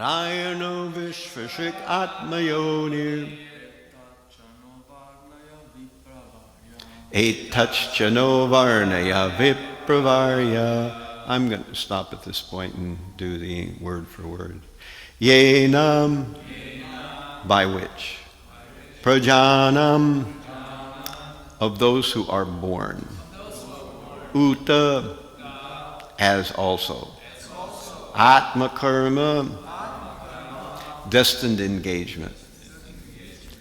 Narayano Vishvashik Atmayonir Etachchano Varnaya Vipravarya. I'm going to stop at this point and do the word for word. Yenam, by which. Prajanam, of those who are born. Uta, as also. Atma karma, destined engagement.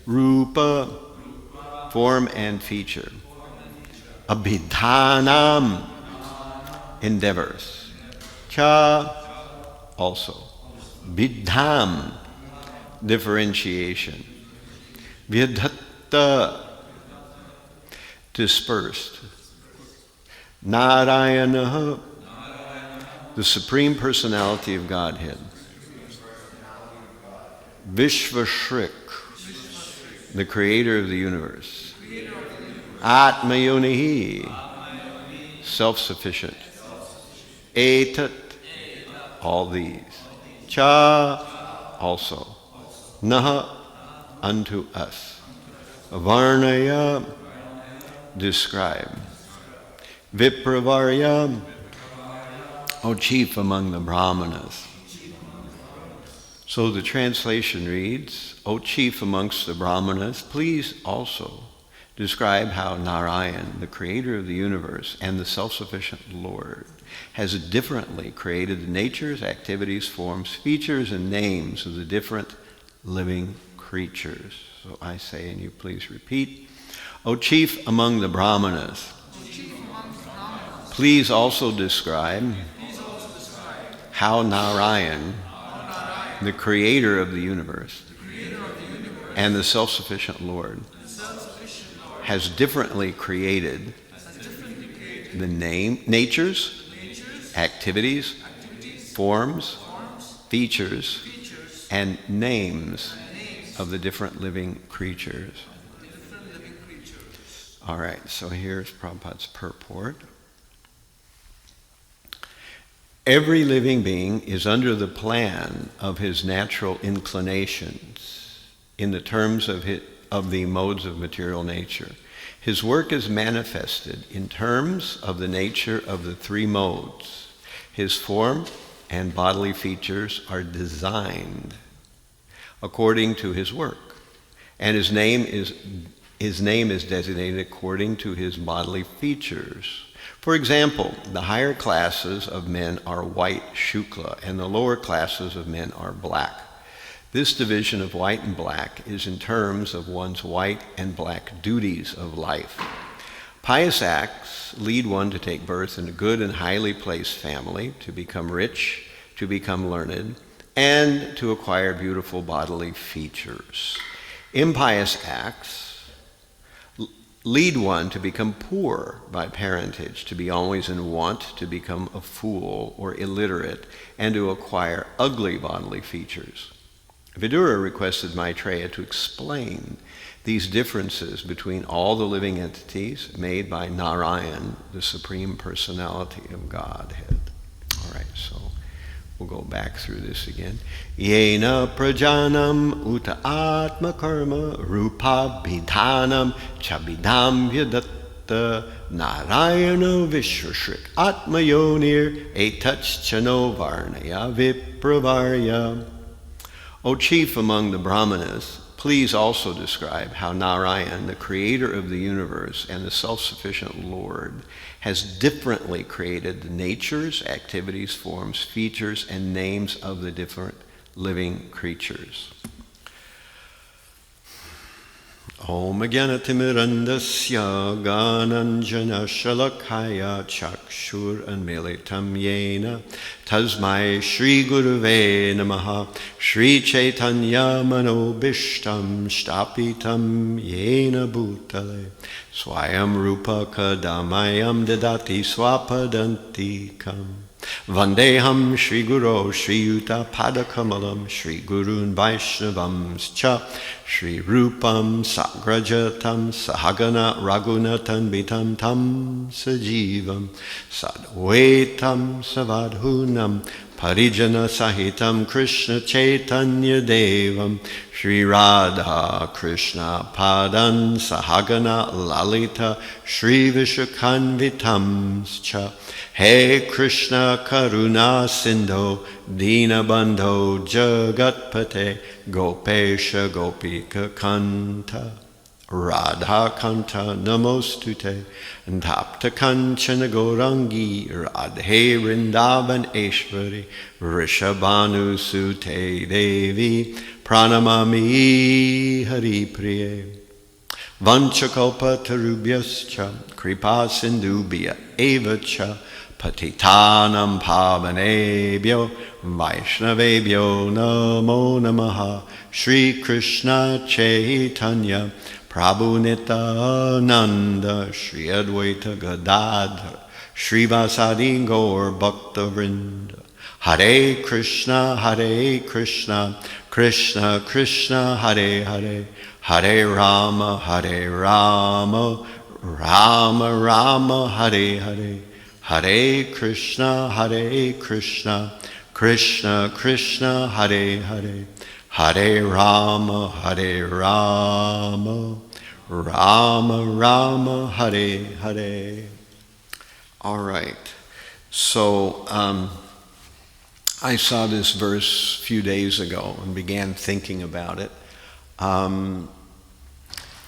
Rupa, form and feature. Abhidhanam, endeavors. Cha, also. Bidham, differentiation. Vyadhatta, dispersed. Narayana, the Supreme Personality of Godhead. Vishvashrik, the Creator of the universe. Atmayonihi, self-sufficient. Etat, all these. Cha, also. Naha, unto us. Varnaya, describe. Vipravarya, O chief among the Brahmanas. So the translation reads, O chief amongst the Brahmanas, please also describe how Narayan, the creator of the universe and the self-sufficient Lord, has differently created the natures, activities, forms, features, and names of the different living creatures. So I say, and you please repeat, O chief among the Brahmanas, please also describe how Narayan, the creator of the universe and the self-sufficient Lord, has differently created the natures, activities, forms, features, and names of the different living creatures. All right, so here's Prabhupada's purport. Every living being is under the plan of his natural inclinations in the terms of the modes of material nature. His work is manifested in terms of the nature of the three modes. His form and bodily features are designed according to his work, and his name is designated according to his bodily features. For example, the higher classes of men are white, shukla, and the lower classes of men are black. This division of white and black is in terms of one's white and black duties of life. Pious acts lead one to take birth in a good and highly placed family, to become rich, to become learned, and to acquire beautiful bodily features. Impious acts lead one to become poor by parentage, to be always in want, to become a fool or illiterate, and to acquire ugly bodily features. Vidura requested Maitreya to explain these differences between all the living entities made by Narayan, the Supreme Personality of Godhead. All right, so we'll go back through this again. Yena prajanam uta atma karma rupa bidhanam chabidam vyadatta narayana vishvashrik atmayonir etachchano varnaya vipravarya. O chief among the Brahmanas, please also describe how Narayan, the creator of the universe and the self-sufficient Lord, has differently created the natures, activities, forms, features, and names of the different living creatures. Om Jnanatimidandasya Gananjana Shalakaya Chakshur Anmilitam Yena Tasmai Shri Guruve Namaha Shri Chaitanya Manobishtam Shtapitam Yena Bhutale Swayam Rupa Kadamayam Dadati Swapadantikam Vandeham Shri Guru Shri Yuta Padakamalam Shri Gurun Vaishnavamscha Shri Rupam Sagrajatam Sahagana Raghunatan Bitam Tam Sajivam Sadvaitam Savadhunam Parijana Sahitam Krishna Chaitanya Devam Shri Radha Krishna Padan Sahagana Lalita Shri Vishakanvitam Cha He Krishna Karuna Sindho Dina Bandho Jagatpate Gopesha Gopika Kanta Radha Kanta Namostute Tapta Kanchana Gorangi Radhe Vrindavan Eshwari Rishabhanu Sute Devi Pranamami Hari Priye Vanchakalpa Tarubhyascha Kripa Sindubhya Evacha Patitanam Pavanebhyo Vaishnavebhyo Namo Namaha Shri Krishna Chaitanya Prabhu Nityananda Shri Advaita Gadadhar Shri Vasadi Gaur Bhakta Vrinda Hare Krishna Krishna Krishna Hare Hare Hare Rama Rama Rama Hare Hare Hare Krishna Krishna Krishna Hare Hare Hare Rama Rama Hare Hare. All right. So I saw this verse a few days ago and began thinking about it. I'm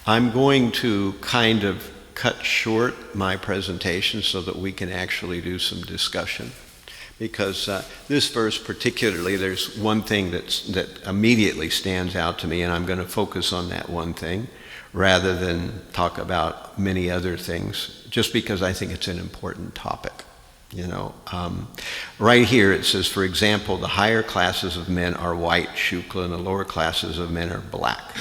going to kind of cut short my presentation so that we can actually do some discussion. Because this verse particularly, there's one thing that immediately stands out to me, and I'm going to focus on that one thing rather than talk about many other things, just because I think it's an important topic. Right here it says, for example, the higher classes of men are white, shukla, and the lower classes of men are black.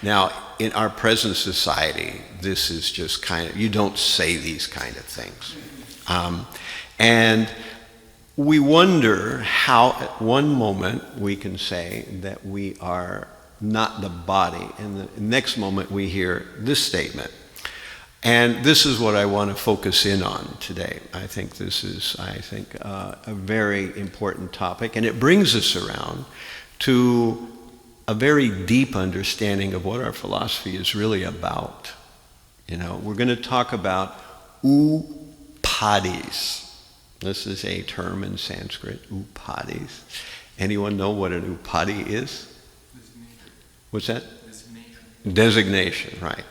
Now, in our present society, this is just kind of, you don't say these kind of things. And we wonder how at one moment we can say that we are not the body, and the next moment we hear this statement. And this is what I want to focus in on today. I think this is, a very important topic, and it brings us around to a very deep understanding of what our philosophy is really about. We're going to talk about Upadhis. This is a term in Sanskrit, Upadhis. Anyone know what an Upadhi is? Designation. What's that? Designation, right.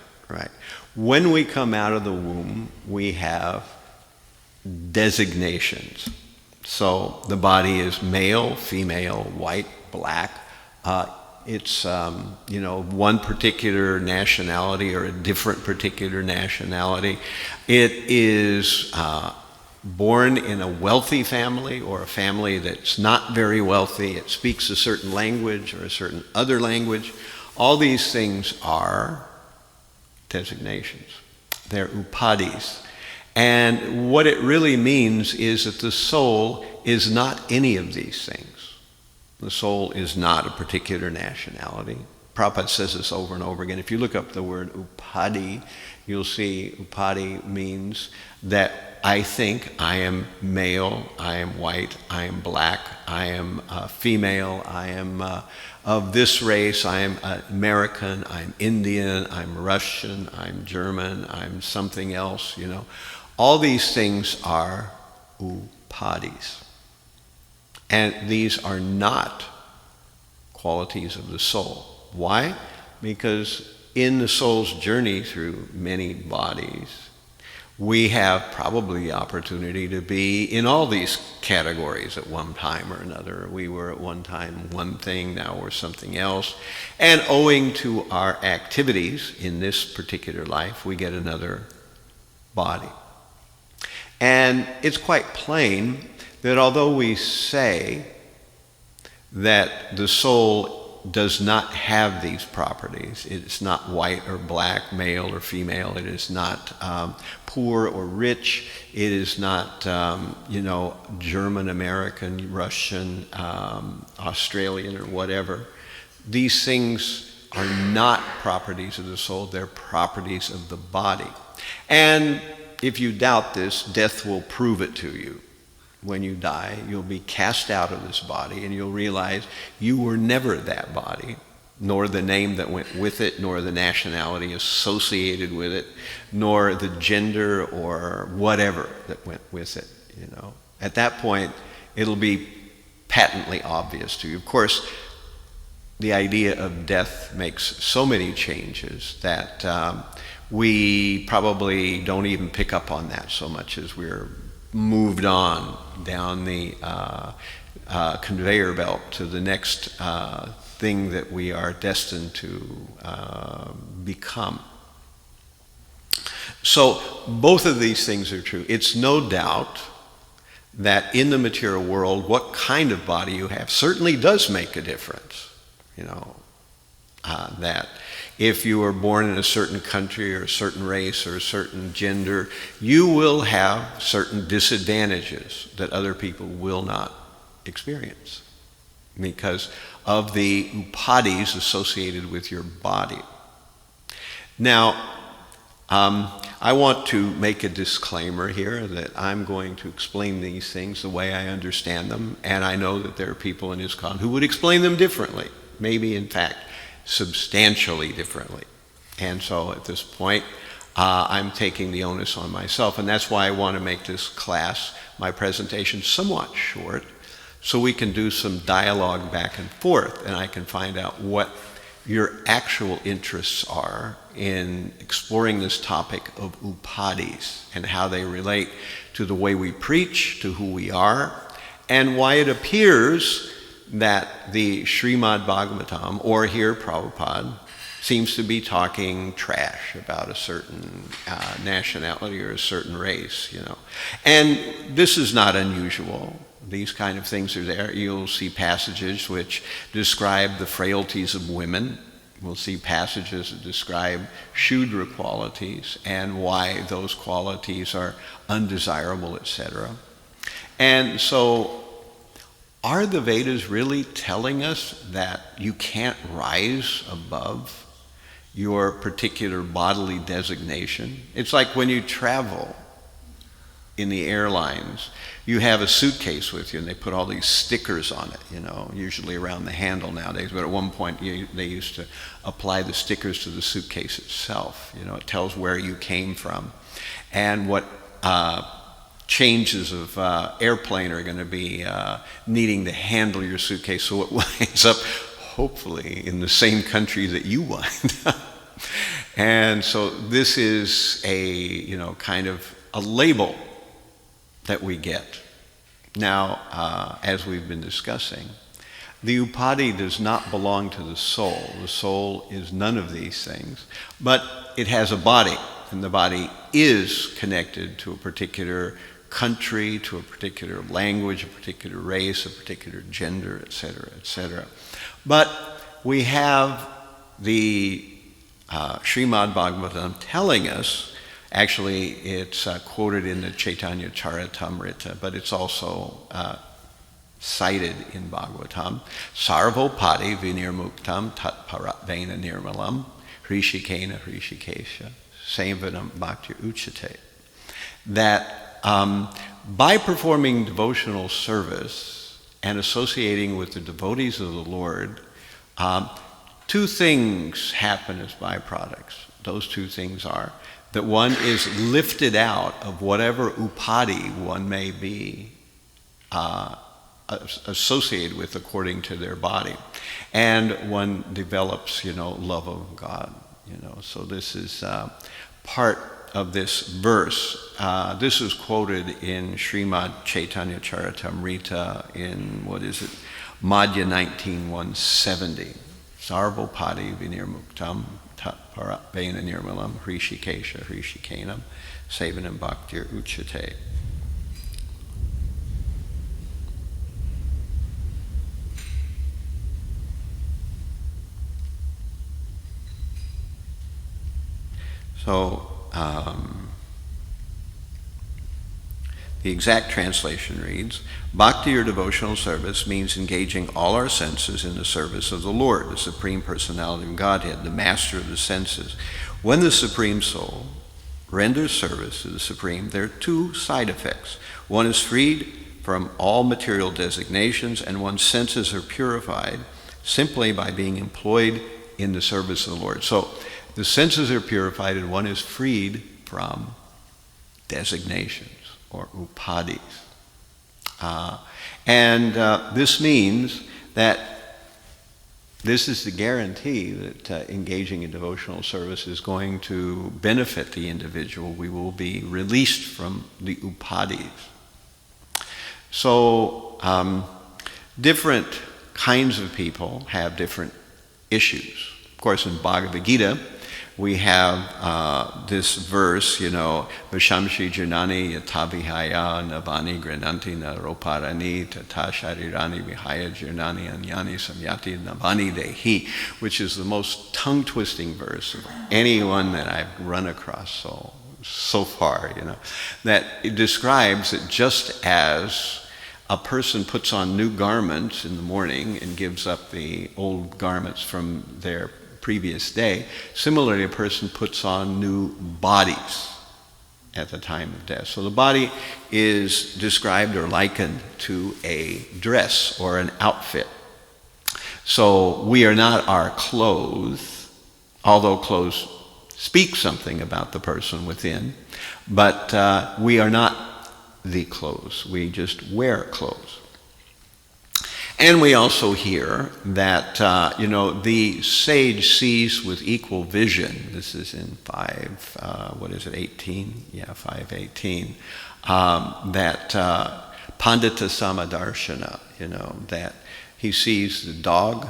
When we come out of the womb, we have designations. So the body is male, female, white, black. It's one particular nationality or a different particular nationality. It is born in a wealthy family or a family that's not very wealthy. It speaks a certain language or a certain other language. All these things are designations. They're upadhis. And what it really means is that the soul is not any of these things. The soul is not a particular nationality. Prabhupada says this over and over again. If you look up the word Upadhi, you'll see Upadhi means that I think I am male, I am white, I am black, I am female, I am of this race, I am American, I'm Indian, I'm Russian, I'm German, I'm something else, All these things are upadhis. And these are not qualities of the soul. Why? Because in the soul's journey through many bodies, we have probably the opportunity to be in all these categories at one time or another. We were at one time one thing, now we're something else. And owing to our activities in this particular life, we get another body. And it's quite plain that although we say that the soul does not have these properties, it's not white or black, male or female, it is not poor or rich, it is not German, American, Russian, Australian or whatever. These things are not properties of the soul, they're properties of the body. And if you doubt this, death will prove it to you. when you die, you'll be cast out of this body, and you'll realize you were never that body, nor the name that went with it, nor the nationality associated with it, nor the gender or whatever that went with it, you know. At that point, it'll be patently obvious to you. Of course, the idea of death makes so many changes that we probably don't even pick up on that so much as we're moved on down the conveyor belt to the next thing that we are destined to become. So both of these things are true. It's no doubt that in the material world, what kind of body you have certainly does make a difference. You know, that if you were born in a certain country or a certain race or a certain gender, you will have certain disadvantages that other people will not experience because of the Upadhis associated with your body. Now, I want to make a disclaimer here that I'm going to explain these things the way I understand them, and I know that there are people in ISKCON who would explain them differently, maybe in fact substantially differently. And so at this point, I'm taking the onus on myself, and that's why I want to make this class, my presentation, somewhat short, so we can do some dialogue back and forth, and I can find out what your actual interests are in exploring this topic of Upadhis and how they relate to the way we preach, to who we are, and why it appears that the Srimad Bhagavatam, or here Prabhupada, seems to be talking trash about a certain nationality or a certain race, you know. And this is not unusual. These kind of things are there. You'll see passages which describe the frailties of women. We'll see passages that describe Shudra qualities and why those qualities are undesirable, etc. And so, are the Vedas really telling us that you can't rise above your particular bodily designation? It's like when you travel in the airlines, you have a suitcase with you and they put all these stickers on it, you know, usually around the handle nowadays, but at one point they used to apply the stickers to the suitcase itself. You know, it tells where you came from and what changes of airplane are going to be needing to handle your suitcase so it winds up hopefully in the same country that you wind up. And so this is a, you know, kind of a label that we get. Now, as we've been discussing, the Upadhi does not belong to the soul. The soul is none of these things, but it has a body, and the body is connected to a particular country, to a particular language, a particular race, a particular gender, etc., etc. But we have the Srimad Bhagavatam telling us, actually it's quoted in the Chaitanya Charitamrita, but it's also cited in Bhagavatam, Sarvopadi vinirmuktam tat paratvaina nirmalam hrishikena hrishikesha sevanam bhaktir uchate. That by performing devotional service and associating with the devotees of the Lord, two things happen as byproducts. Those two things are that one is lifted out of whatever upadhi one may be associated with according to their body, and one develops, you know, love of God. You know, so this is part of this verse. This is quoted in Srimad Chaitanya Charitamrita in, what is it, Madhya 19:170. Sarvopadi vinirmuktam tat paratvaina nirmalam hrishikesha hrishikenem sevanam bhaktir uchate. So, the exact translation reads, Bhakti or devotional service means engaging all our senses in the service of the Lord, the Supreme Personality of Godhead, the Master of the senses. When the Supreme Soul renders service to the Supreme, there are two side effects. One is freed from all material designations, and one's senses are purified simply by being employed in the service of the Lord. So the senses are purified and one is freed from designations or upadhis. This means that this is the guarantee that engaging in devotional service is going to benefit the individual. We will be released from the Upadhis. So different kinds of people have different issues. Of course, in Bhagavad Gita, we have this verse, Vashamshi Janani Yatabhihaya Navani Grananti Naroparani Tata Sharirani Vihaya Janani Anyani Samyati Navani Dehi, which is the most tongue-twisting verse of anyone that I've run across so far, that it describes that just as a person puts on new garments in the morning and gives up the old garments from their previous day, similarly a person puts on new bodies at the time of death. So the body is described or likened to a dress or an outfit. So we are not our clothes, although clothes speak something about the person within, but we are not the clothes. We just wear clothes. And we also hear that, the sage sees with equal vision. This is in 18? Yeah, 5:18. That Pandita Samadarshana, that he sees the dog,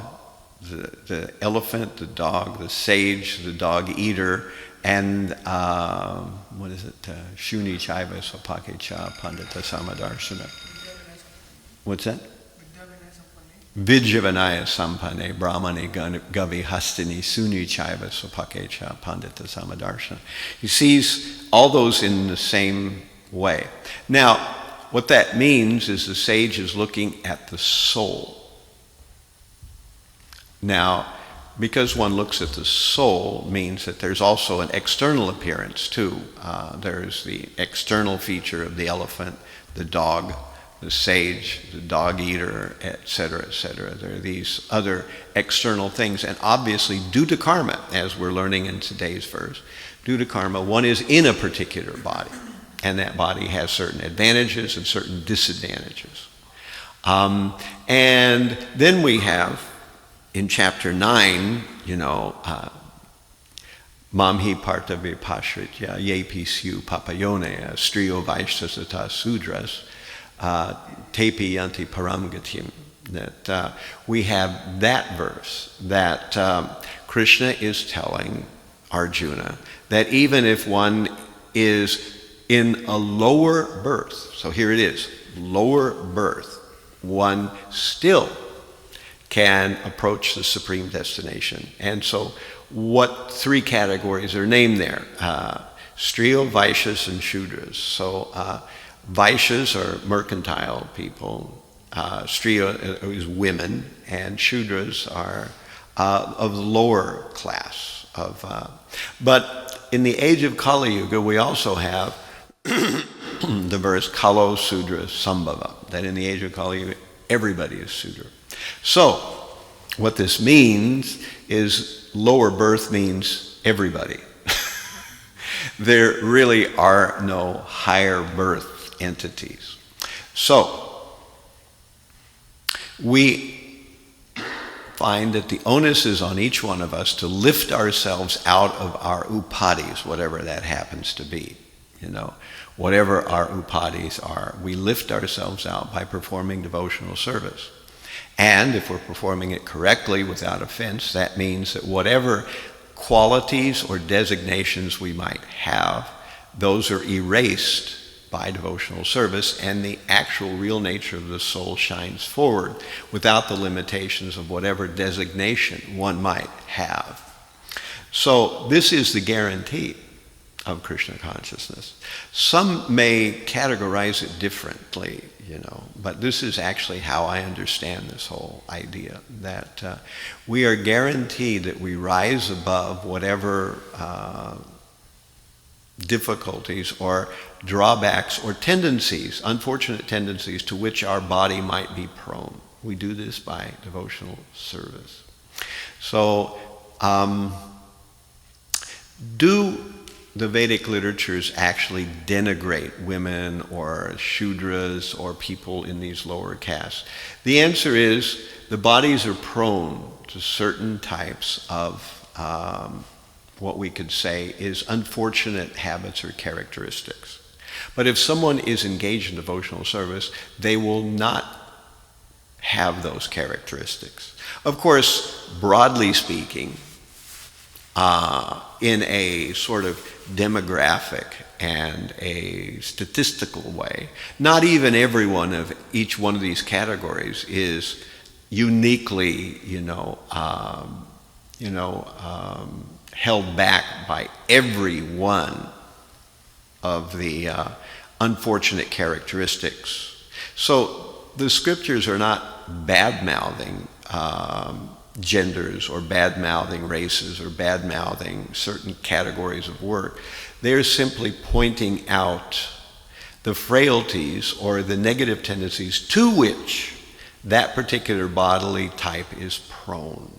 the elephant, the dog, the sage, the dog eater, and Shuni Chaiva Swapake Cha Pandita Samadarshana. What's that? Vidyavanaya Sampane Brahmane Gavi Hastini Suni Chaiva Swapakecha Pandita Samadarshana. He sees all those in the same way. Now, what that means is the sage is looking at the soul. Now, because one looks at the soul means that there's also an external appearance too. There's the external feature of the elephant, the dog, the sage, the dog eater, etc., etc. There are these other external things. And obviously, due to karma, as we're learning in today's verse, due to karma, one is in a particular body. And that body has certain advantages and certain disadvantages. And then we have, in chapter 9, Mamhi Partha Vipashritya Yepisyu Papayone Striyo Vaishtasata Sudras Tepi Yanti Paramgatim. That we have that verse that Krishna is telling Arjuna that even if one is in a lower birth, so here it is, lower birth, one still can approach the supreme destination. And so what three categories are named there? Striyo, Vaishyas, and Shudras. So Vaishyas are mercantile people, Striyo is women, and Shudras are of the lower class. But in the age of Kali Yuga, we also have the verse Kalo Sudra Sambhava, that in the age of Kali Yuga, everybody is Sudra. So, what this means is lower birth means everybody. There really are no higher birth entities. So, we find that the onus is on each one of us to lift ourselves out of our upadhis, whatever that happens to be. Whatever our upadhis are, we lift ourselves out by performing devotional service. And if we're performing it correctly without offense, that means that whatever qualities or designations we might have, those are erased by devotional service, and the actual real nature of the soul shines forward without the limitations of whatever designation one might have. So this is the guarantee of Krishna consciousness. Some may categorize it differently, but this is actually how I understand this whole idea, that we are guaranteed that we rise above whatever difficulties or drawbacks or tendencies, unfortunate tendencies to which our body might be prone. We do this by devotional service. So, do the Vedic literatures actually denigrate women or Shudras or people in these lower castes? The answer is the bodies are prone to certain types of what we could say is unfortunate habits or characteristics. But if someone is engaged in devotional service, they will not have those characteristics. Of course, broadly speaking, in a sort of demographic and a statistical way, not even everyone of each one of these categories is uniquely, held back by every one of the unfortunate characteristics. So the scriptures are not bad-mouthing genders or bad-mouthing races or bad-mouthing certain categories of work. They're simply pointing out the frailties or the negative tendencies to which that particular bodily type is prone.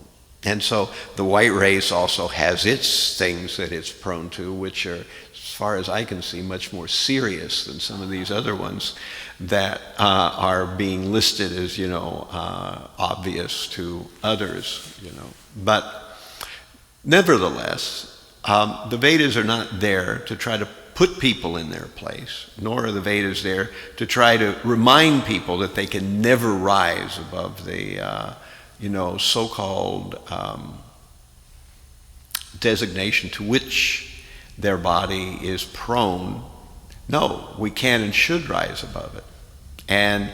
And so the white race also has its things that it's prone to, which are, as far as I can see, much more serious than some of these other ones that are being listed as, obvious to others, But nevertheless, the Vedas are not there to try to put people in their place, nor are the Vedas there to try to remind people that they can never rise above the so-called designation to which their body is prone. No, we can and should rise above it. And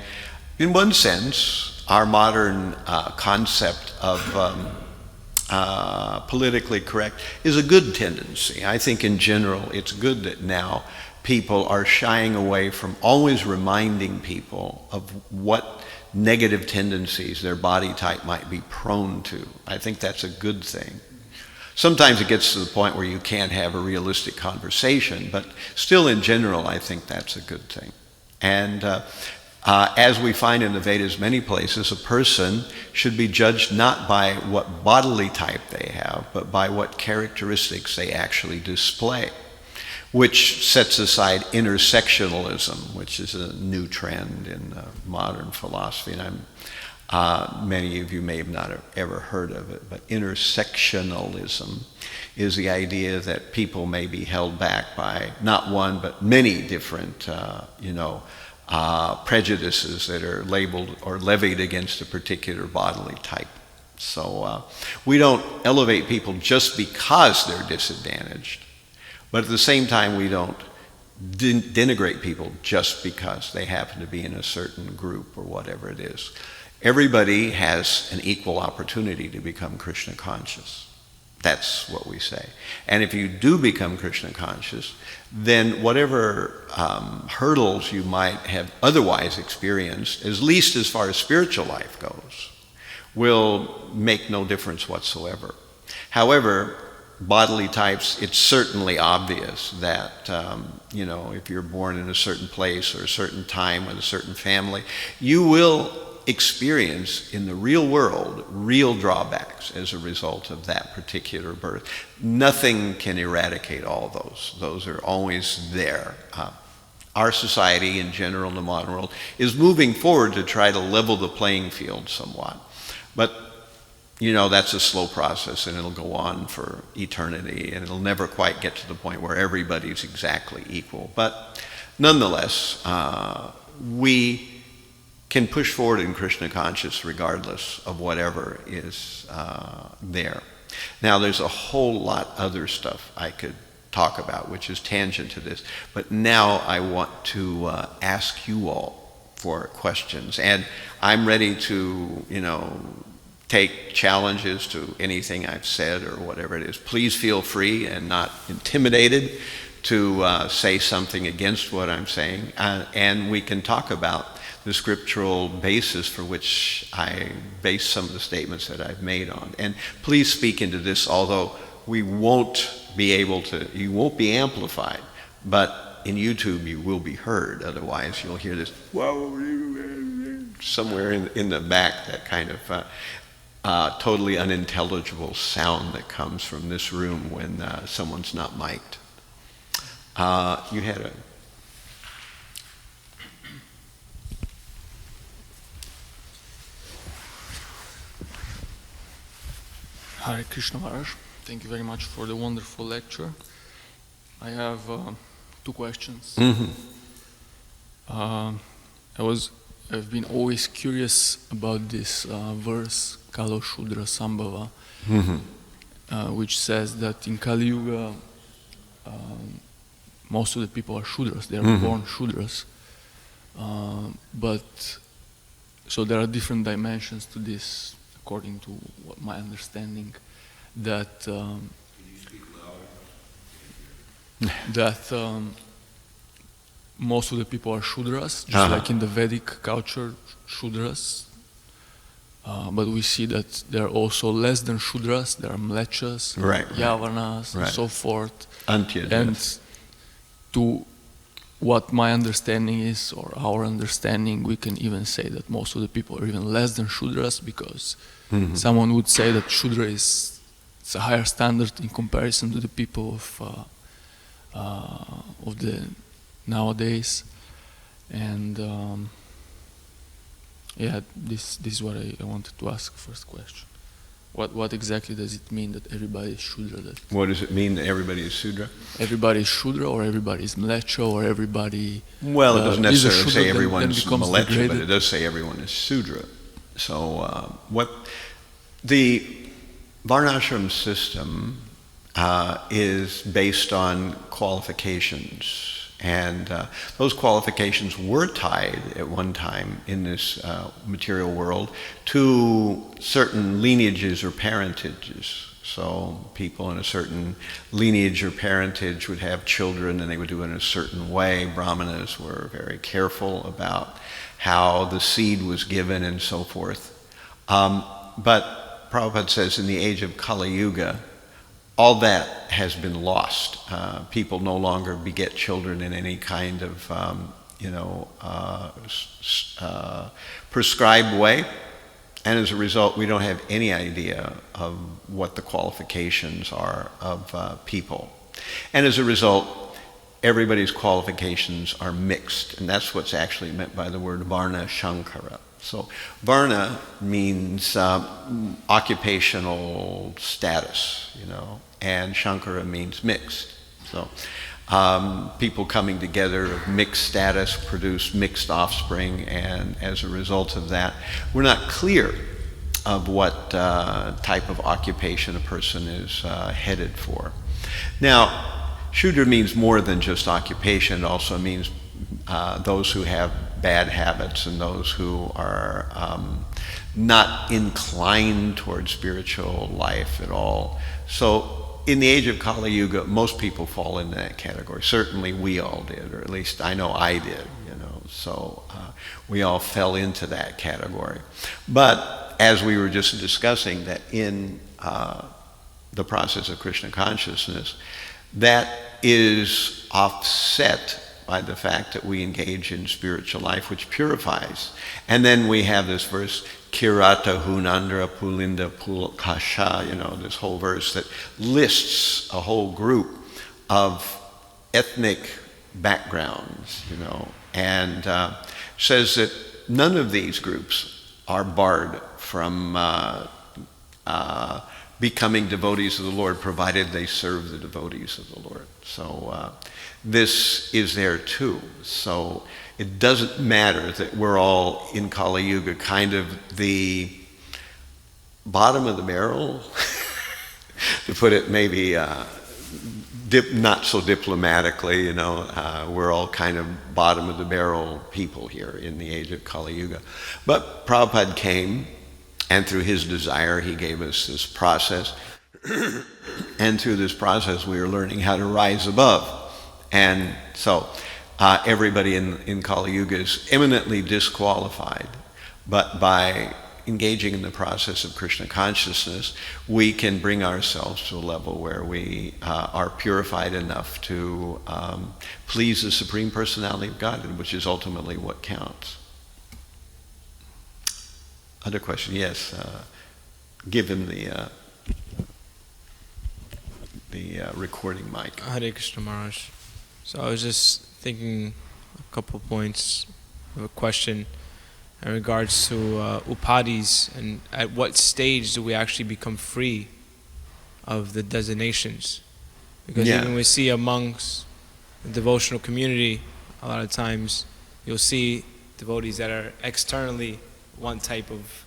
in one sense, our modern concept of politically correct is a good tendency. I think in general it's good that now people are shying away from always reminding people of what negative tendencies their body type might be prone to. I think that's a good thing. Sometimes it gets to the point where you can't have a realistic conversation, but still in general I think that's a good thing. And as we find in the Vedas many places, a person should be judged not by what bodily type they have, but by what characteristics they actually display, which sets aside intersectionalism, which is a new trend in modern philosophy. And many of you may have not ever heard of it, but intersectionalism is the idea that people may be held back by not one, but many different, prejudices that are labeled or levied against a particular bodily type. So we don't elevate people just because they're disadvantaged, but at the same time we don't denigrate people just because they happen to be in a certain group or whatever it is. Everybody has an equal opportunity to become Krishna conscious. That's what we say. And if you do become Krishna conscious, then whatever hurdles you might have otherwise experienced, at least as far as spiritual life goes, will make no difference whatsoever. However, bodily types, it's certainly obvious that, if you're born in a certain place or a certain time with a certain family, you will experience in the real world real drawbacks as a result of that particular birth. Nothing can eradicate all those. Those are always there. Our society in general in the modern world is moving forward to try to level the playing field somewhat. But that's a slow process, and it'll go on for eternity, and it'll never quite get to the point where everybody's exactly equal. But nonetheless, we can push forward in Krishna conscious regardless of whatever is there. Now, there's a whole lot other stuff I could talk about, which is tangent to this, but now I want to ask you all for questions, and I'm ready to, take challenges to anything I've said or whatever it is. Please feel free and not intimidated to say something against what I'm saying, and we can talk about the scriptural basis for which I base some of the statements that I've made on. And please speak into this, although we won't be able to, you won't be amplified, But in YouTube, you will be heard. Otherwise, you'll hear this somewhere in the back, that kind of totally unintelligible sound that comes from this room when someone's not mic'd. You had a... Hare Krishna Maharaj, thank you very much for the wonderful lecture. I have 2 questions. Mm-hmm. I've been always curious about this verse, Kalo Shudra Sambhava, which says that in Kali Yuga, most of the people are Shudras, they are born Shudras. So there are different dimensions to this, according to what my understanding, that most of the people are Shudras, just like in the Vedic culture, Shudras. But we see that there are also less than Shudras, there are Mlechas, Yavanas, and so forth. And to what my understanding is, or our understanding, we can even say that most of the people are even less than Shudras, because someone would say that Shudra is a higher standard in comparison to the people of the nowadays. And this is what I wanted to ask first question. What exactly does it mean that everybody is Shudra? What does it mean that everybody is Shudra? Everybody is Shudra, or everybody is Mlecha, or everybody... Well, it doesn't necessarily say everyone's Mlecha, but it does say everyone is Shudra. So what the Varnashram system is based on qualifications. And those qualifications were tied at one time in this material world to certain lineages or parentages. So people in a certain lineage or parentage would have children, and they would do it in a certain way. Brahmanas were very careful about how the seed was given and so forth. But Prabhupada says in the age of Kali Yuga, all that has been lost. People no longer beget children in any kind of, prescribed way. And as a result, we don't have any idea of what the qualifications are of people. And as a result, everybody's qualifications are mixed. And that's what's actually meant by the word Varna Shankara. So Varna means occupational status, and Shankara means mixed. So people coming together of mixed status produce mixed offspring, and as a result of that, we're not clear of what type of occupation a person is headed for. Now, Shudra means more than just occupation. It also means those who have bad habits and those who are not inclined toward spiritual life at all. So in the age of Kali Yuga, most people fall into that category. Certainly we all did, or at least I know I did, So we all fell into that category. But as we were just discussing, that in the process of Krishna consciousness, that is offset by the fact that we engage in spiritual life, which purifies. And then we have this verse, Kirata Hunandra Pulinda Pulkasha, this whole verse that lists a whole group of ethnic backgrounds, and says that none of these groups are barred from becoming devotees of the Lord, provided they serve the devotees of the Lord. So this is there too. So it doesn't matter that we're all in Kali Yuga, kind of the bottom of the barrel, to put it maybe not so diplomatically, we're all kind of bottom of the barrel people here in the age of Kali Yuga. But Prabhupada came, and through his desire, he gave us this process. And through this process, we are learning how to rise above. And so everybody in Kali Yuga is eminently disqualified. But by engaging in the process of Krishna consciousness, we can bring ourselves to a level where we are purified enough to please the Supreme Personality of God, which is ultimately what counts. Other question? Yes. Give him the recording mic. Hare Krishna Maharaj. So I was just thinking a couple points of a question in regards to Upadhis, and at what stage do we actually become free of the designations? Because even we see amongst the devotional community, a lot of times you'll see devotees that are externally one type of,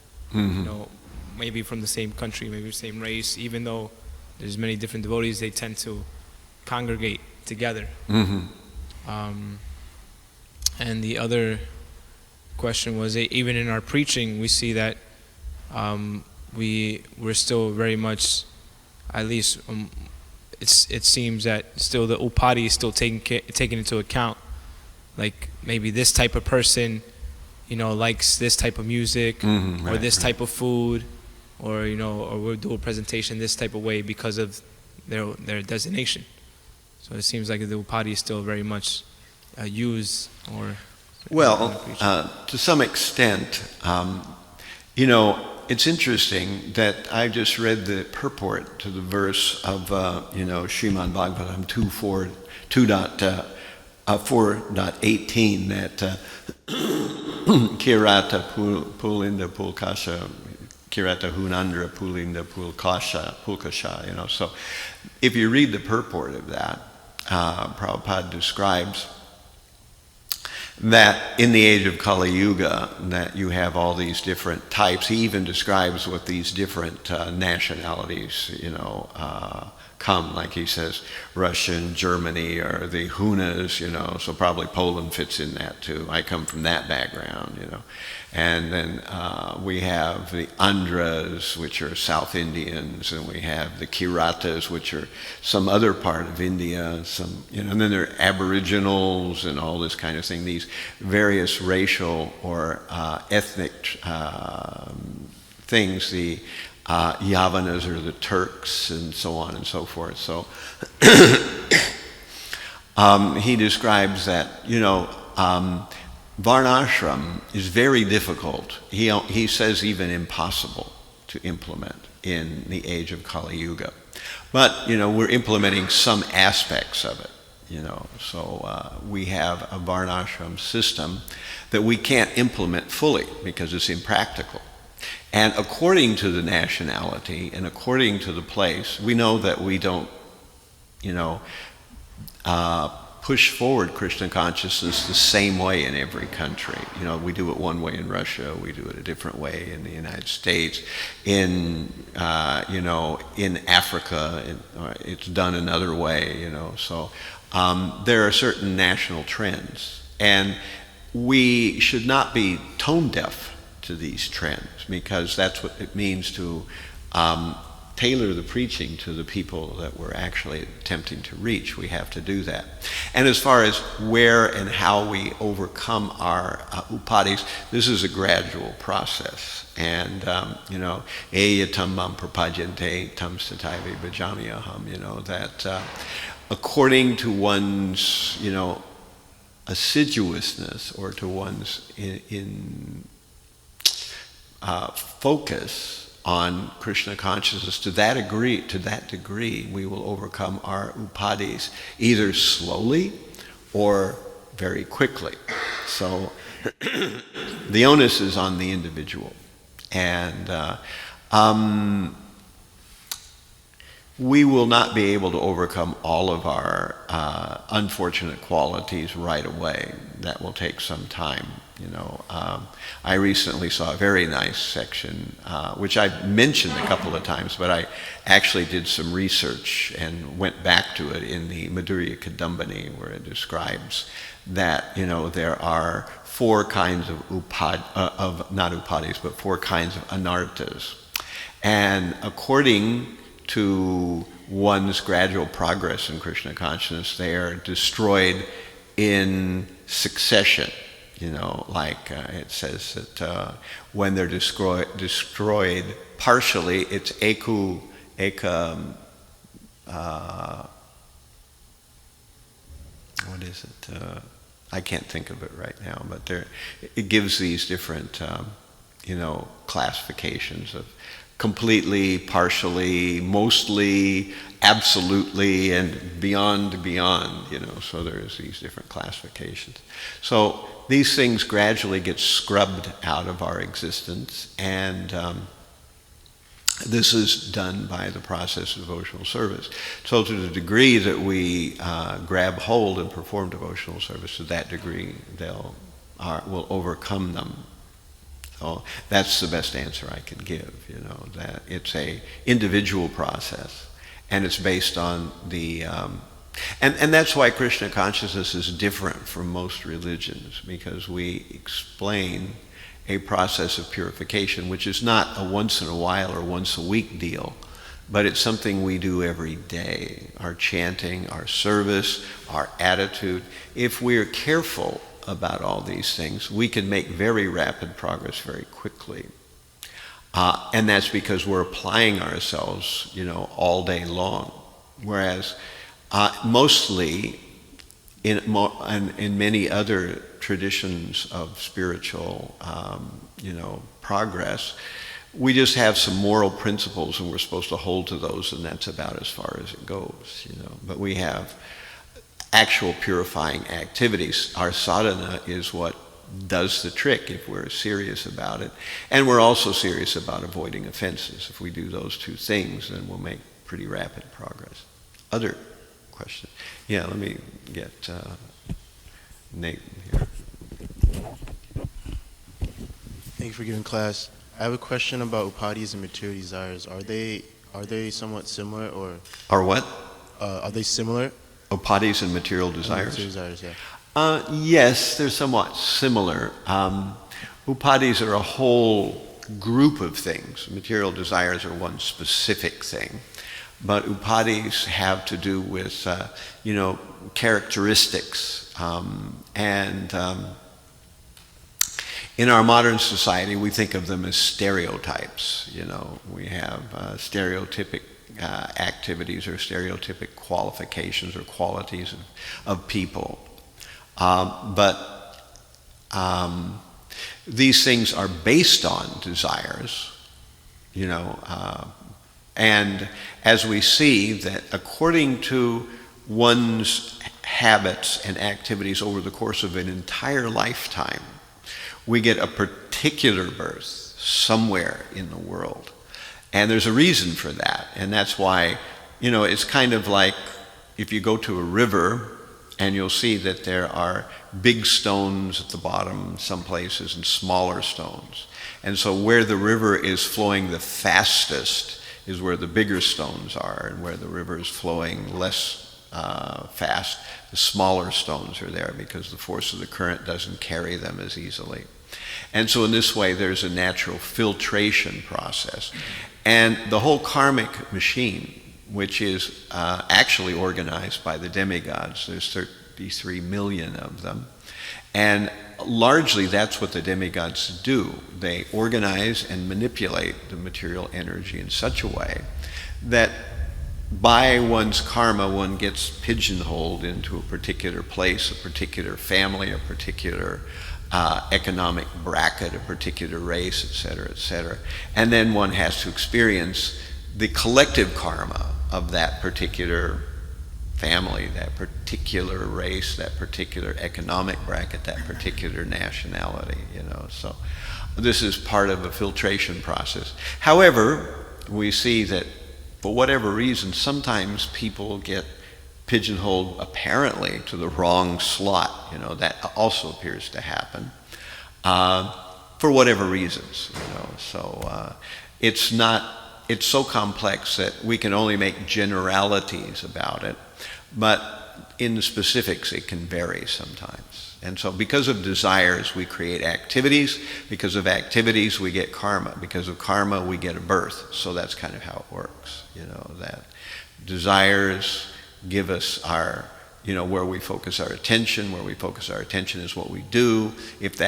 maybe from the same country, maybe the same race, even though there's many different devotees, they tend to congregate together. And the other question was, even in our preaching, we see that we're still very much, at least it seems that still the Upadhi is still taken into account. Like maybe this type of person, likes this type of music, or this type of food, or or we'll do a presentation this type of way because of their designation. So it seems like the Upadhi is still very much used or. Well, to some extent, it's interesting that I just read the purport to the verse of, Srimad Bhagavatam 4.18 that Kirata Pulinda Pulkasha, Kirata Hunandra Pulinda Pulkasha, So if you read the purport of that, Prabhupada describes that in the age of Kali Yuga, that you have all these different types. He even describes what these different nationalities, come. Like he says, Russian, Germany, or the Hunas, so probably Poland fits in that too. I come from that background, And then we have the Andhras, which are South Indians, and we have the Kiratas, which are some other part of India, and then there are Aboriginals and all this kind of thing, these various racial or ethnic things, the Yavanas or the Turks, and so on and so forth. So he describes that, Varnashram is very difficult. He says even impossible to implement in the age of Kali Yuga. But, we're implementing some aspects of it, So we have a Varnashram system that we can't implement fully because it's impractical. And according to the nationality and according to the place, we know that we don't, push forward Krishna consciousness the same way in every country. We do it one way in Russia, we do it a different way in the United States. In Africa, it's done another way, So there are certain national trends. And we should not be tone deaf to these trends, because that's what it means to tailor the preaching to the people that we're actually attempting to reach. We have to do that. And as far as where and how we overcome our upadhis, this is a gradual process. And, eya tam mam prapajante tam sataivi bhajamyaham, that according to one's, assiduousness or to one's focus on Krishna consciousness, to that degree, we will overcome our upadhis, either slowly or very quickly. So the onus is on the individual. And we will not be able to overcome all of our unfortunate qualities right away. That will take some time. I recently saw a very nice section, which I've mentioned a couple of times, but I actually did some research and went back to it in the Madhurya Kadambini, where it describes that, there are four kinds of not upadhis, but four kinds of anarthas. And according to one's gradual progress in Krishna consciousness, they are destroyed in succession. Like it says that when they're destroyed partially, it's eka, what is it? I can't think of it right now, but it gives these different, classifications of completely, partially, mostly, absolutely, and beyond, so there's these different classifications. So these things gradually get scrubbed out of our existence, and this is done by the process of devotional service. So to the degree that we grab hold and perform devotional service, to that degree will overcome them. So that's the best answer I can give, that it's a individual process, and it's based on the, and that's why Krishna consciousness is different from most religions, because we explain a process of purification, which is not a once in a while or once a week deal, but it's something we do every day. Our chanting, our service, our attitude. If we're careful about all these things, we can make very rapid progress very quickly. And that's because we're applying ourselves, all day long. Whereas mostly in many other traditions of spiritual, progress, we just have some moral principles and we're supposed to hold to those, and that's about as far as it goes, But we have actual purifying activities. Our sadhana is what does the trick if we're serious about it. And we're also serious about avoiding offenses. If we do those two things, then we'll make pretty rapid progress. Other questions? Yeah, let me get Nate here. Thank you for giving class. I have a question about upadhis and material desires. Are they somewhat similar, or Are what? Are they similar? Upadhis and material desires? Material desires, yeah. Yes, they're somewhat similar. Upadhis are a whole group of things. Material desires are one specific thing. But upadhis have to do with, characteristics. In our modern society, we think of them as stereotypes. We have stereotypic activities or stereotypic qualifications or qualities of people. But these things are based on desires, and as we see that according to one's habits and activities over the course of an entire lifetime, we get a particular birth somewhere in the world. And there's a reason for that. And that's why, it's kind of like if you go to a river and you'll see that there are big stones at the bottom some places and smaller stones. And so where the river is flowing the fastest is where the bigger stones are, and where the river is flowing less fast, the smaller stones are there because the force of the current doesn't carry them as easily. And so in this way, there's a natural filtration process. And the whole karmic machine, which is actually organized by the demigods, there's 33 million of them, and largely that's what the demigods do. They organize and manipulate the material energy in such a way that by one's karma, one gets pigeonholed into a particular place, a particular family, a particular economic bracket, a particular race, et cetera, and then one has to experience the collective karma of that particular family, that particular race, that particular economic bracket, that particular nationality, So this is part of a filtration process. However, we see that for whatever reason, sometimes people get pigeonholed apparently to the wrong slot. That also appears to happen for whatever reasons. So it's so complex that we can only make generalities about it, but in the specifics it can vary sometimes. And so because of desires we create activities, because of activities we get karma, because of karma we get a birth. So that's kind of how it works, that desires give us our where we focus our attention. Where we focus our attention is what we do. If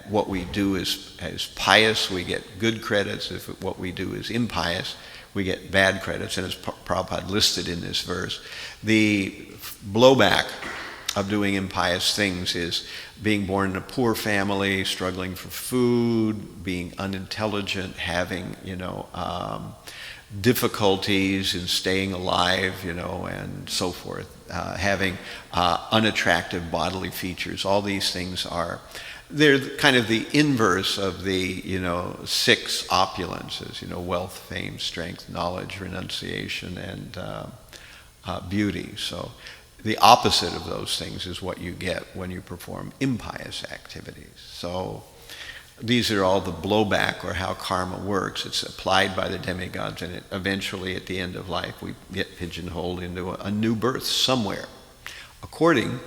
what we do is pious, we get good credits. If what we do is impious, we get bad credits. And as Prabhupada listed in this verse, the blowback of doing impious things is being born in a poor family, struggling for food, being unintelligent, having, difficulties in staying alive, and so forth, having unattractive bodily features. All these things they're kind of the inverse of the, 6 opulences, wealth, fame, strength, knowledge, renunciation, and beauty. So the opposite of those things is what you get when you perform impious activities. So these are all the blowback, or how karma works. It's applied by the demigods, and eventually at the end of life we get pigeonholed into a new birth somewhere, according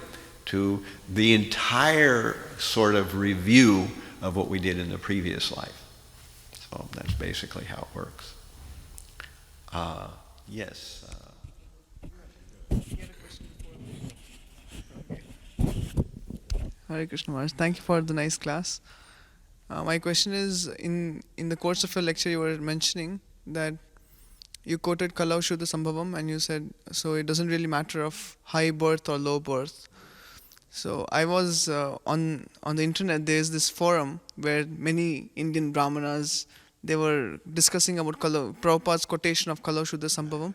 to the entire sort of review of what we did in the previous life. So that's basically how it works. Yes. Hare Krishna Maharaj, thank you for the nice class. My question is, in the course of your lecture you were mentioning that you quoted Kalau Shuddha Sambhavam, and you said, so it doesn't really matter of high birth or low birth. So I was on the internet, there is this forum where many Indian Brahmanas, they were discussing about Prabhupada's quotation of Kalau Shuddha Sambhavam,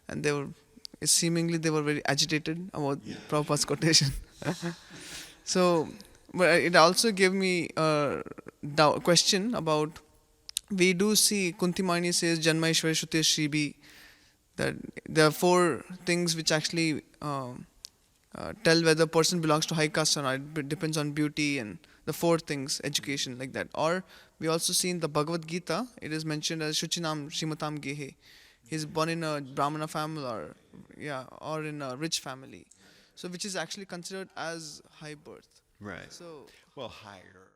and they were very agitated about Prabhupada's quotation. So, but it also gave me a question about, we do see Kuntimani says Janma Ishwara Shruti Shribi, that there are 4 things which actually tell whether a person belongs to high caste or not. It depends on beauty and the 4 things, education, like that. Or we also see in the Bhagavad Gita, it is mentioned as Shuchinam Shrimatam Gehe. He's born in a Brahmana family or in a rich family. So which is actually considered as high birth. Right. So, well, higher.